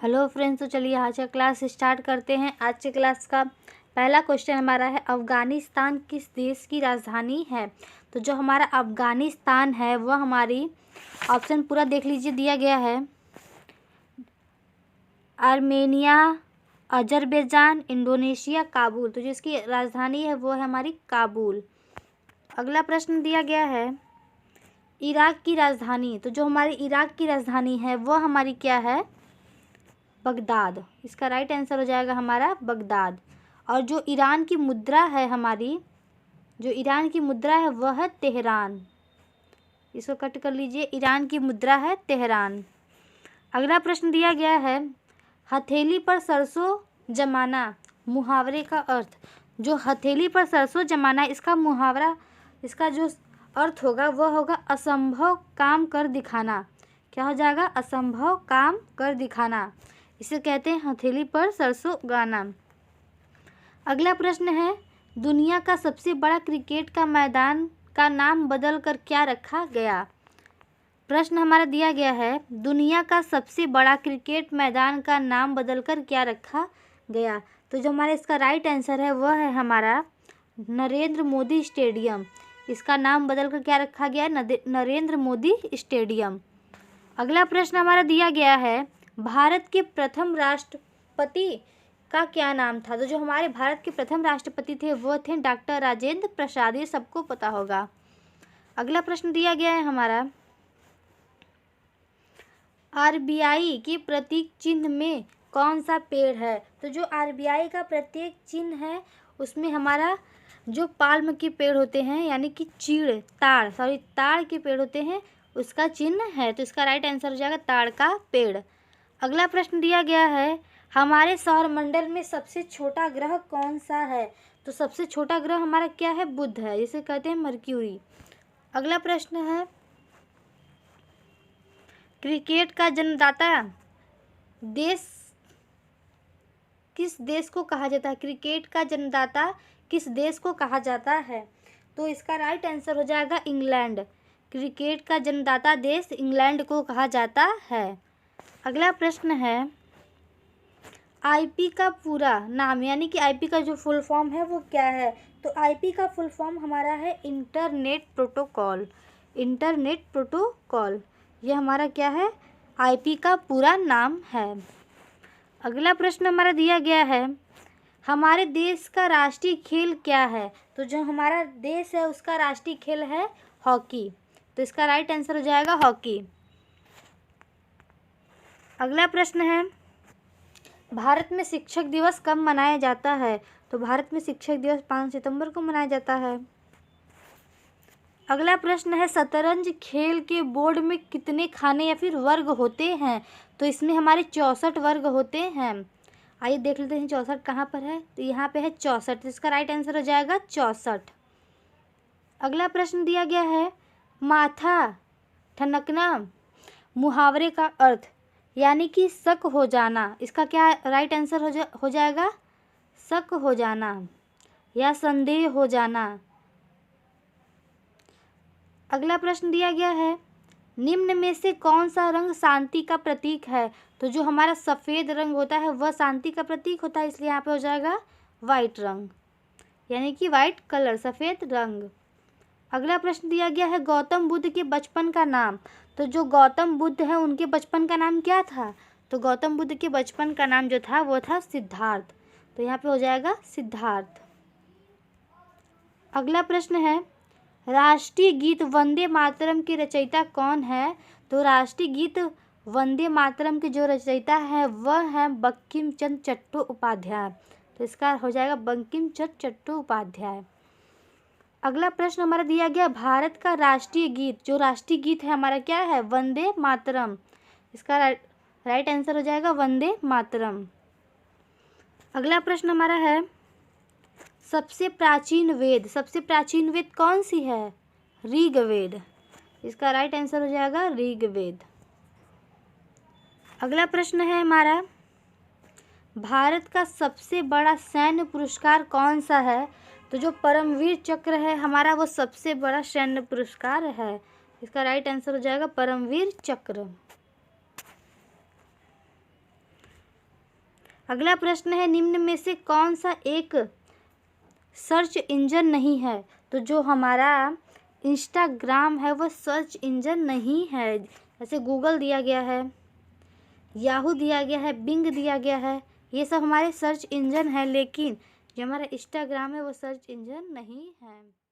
Hello friends, तो चलिए आज का क्लास स्टार्ट करते हैं। आज के क्लास का पहला क्वेश्चन हमारा है, अफ़गानिस्तान किस देश की राजधानी है। तो जो हमारा अफ़गानिस्तान है वह हमारी ऑप्शन पूरा देख लीजिए, दिया गया है आर्मेनिया, अजरबैजान, इंडोनेशिया, काबुल। तो जिसकी राजधानी है वो है हमारी काबुल। अगला प्रश्न दिया गया है, इराक की राजधानी। तो जो हमारी इराक की राजधानी है वह हमारी क्या है, बगदाद। इसका राइट आंसर हो जाएगा हमारा बगदाद। और जो ईरान की मुद्रा है हमारी, जो ईरान की मुद्रा है वह है तेहरान। इसको कट कर लीजिए, ईरान की मुद्रा है तेहरान। अगला प्रश्न दिया गया है, हथेली पर सरसों जमाना मुहावरे का अर्थ। जो हथेली पर सरसों जमाना, इसका मुहावरा, इसका जो अर्थ होगा वह होगा असंभव काम कर दिखाना। क्या हो जाएगा, असंभव काम कर दिखाना। इसे कहते हैं हथेली पर सरसों गाना। अगला प्रश्न है, दुनिया का सबसे बड़ा क्रिकेट का मैदान का नाम बदलकर क्या रखा गया। प्रश्न हमारा दिया गया है, दुनिया का सबसे बड़ा क्रिकेट मैदान का नाम बदलकर क्या रखा गया। तो जो हमारा इसका राइट आंसर है वह है हमारा नरेंद्र मोदी स्टेडियम। इसका नाम बदलकर क्या रखा गया, नरेंद्र मोदी स्टेडियम। अगला प्रश्न हमारा दिया गया है, भारत के प्रथम राष्ट्रपति का क्या नाम था। तो जो हमारे भारत के प्रथम राष्ट्रपति थे वो थे डॉक्टर राजेंद्र प्रसाद। ये सबको पता होगा। अगला प्रश्न दिया गया है हमारा, आरबीआई के प्रतीक चिन्ह में कौन सा पेड़ है। तो जो आरबीआई का प्रतीक चिन्ह है उसमें हमारा जो पाल्म के पेड़ होते हैं, यानी कि ताड़ के पेड़ होते हैं, उसका चिन्ह है। तो इसका राइट आंसर हो जाएगा ताड़ का पेड़। अगला प्रश्न दिया गया है, हमारे सौरमंडल में सबसे छोटा ग्रह कौन सा है। तो सबसे छोटा ग्रह हमारा क्या है, बुध है, जिसे कहते हैं मरक्यूरी। अगला प्रश्न है, क्रिकेट का जन्मदाता देश किस देश को कहा जाता है। क्रिकेट का जन्मदाता किस देश को कहा जाता है। तो इसका राइट आंसर हो जाएगा इंग्लैंड। क्रिकेट का जन्मदाता देश इंग्लैंड को कहा जाता है। अगला प्रश्न है, आईपी का पूरा नाम, यानी कि आईपी का जो फुल फॉर्म है वो क्या है। तो आईपी का फुल फॉर्म हमारा है इंटरनेट प्रोटोकॉल। इंटरनेट प्रोटोकॉल ये हमारा क्या है, आईपी का पूरा नाम है। अगला प्रश्न हमारा दिया गया है, हमारे देश का राष्ट्रीय खेल क्या है। तो जो हमारा देश है उसका राष्ट्रीय खेल है हॉकी। तो इसका राइट आंसर हो जाएगा हॉकी। अगला प्रश्न है, भारत में शिक्षक दिवस कब मनाया जाता है। तो भारत में शिक्षक दिवस 5 सितंबर को मनाया जाता है। अगला प्रश्न है, शतरंज खेल के बोर्ड में कितने खाने या फिर वर्ग होते हैं। तो इसमें हमारे 64 वर्ग होते हैं। आइए देख लेते हैं 64 कहाँ पर है। तो यहाँ पे है 64। तो इसका राइट आंसर हो जाएगा 64। अगला प्रश्न दिया गया है, माथा ठनकना मुहावरे का अर्थ, यानी कि शक हो जाना। इसका क्या राइट आंसर हो जाएगा, शक हो जाना या संदेह हो जाना। अगला प्रश्न दिया गया है, निम्न में से कौन सा रंग शांति का प्रतीक है। तो जो हमारा सफ़ेद रंग होता है वह शांति का प्रतीक होता है, इसलिए यहाँ पे हो जाएगा वाइट रंग, यानी कि वाइट कलर, सफ़ेद रंग। अगला प्रश्न दिया गया है, गौतम बुद्ध के बचपन का नाम। तो जो गौतम बुद्ध है उनके बचपन का नाम क्या था। तो गौतम बुद्ध के बचपन का नाम जो था वो था सिद्धार्थ। तो यहाँ पे हो जाएगा सिद्धार्थ। अगला प्रश्न है, राष्ट्रीय गीत वंदे मातरम के रचयिता कौन है। तो राष्ट्रीय गीत वंदे मातरम के जो रचयिता है वह है बंकिम चंद्र चट्टोपाध्याय। तो इसका हो जाएगा बंकिम चंद्र चट्टोपाध्याय। अगला प्रश्न हमारा दिया गया, भारत का राष्ट्रीय गीत, जो राष्ट्रीय गीत है हमारा क्या है, वंदे मातरम। इसका राइट आंसर हो जाएगा वंदे मातरम। अगला प्रश्न हमारा है, सबसे प्राचीन वेद कौन सी है, ऋग्वेद। इसका राइट आंसर हो जाएगा ऋग्वेद। अगला प्रश्न है हमारा, भारत का सबसे बड़ा सैन्य पुरस्कार कौन सा है। तो जो परमवीर चक्र है हमारा वो सबसे बड़ा सैन्य पुरस्कार है। इसका राइट आंसर हो जाएगा परमवीर चक्र। अगला प्रश्न है, निम्न में से कौन सा एक सर्च इंजन नहीं है? तो जो हमारा इंस्टाग्राम है वो सर्च इंजन नहीं है। जैसे गूगल दिया गया है, याहू दिया गया है, बिंग दिया गया है, ये सब हमारे सर्च इंजन है, लेकिन जो हमारा इंस्टाग्राम है वो सर्च इंजन नहीं है।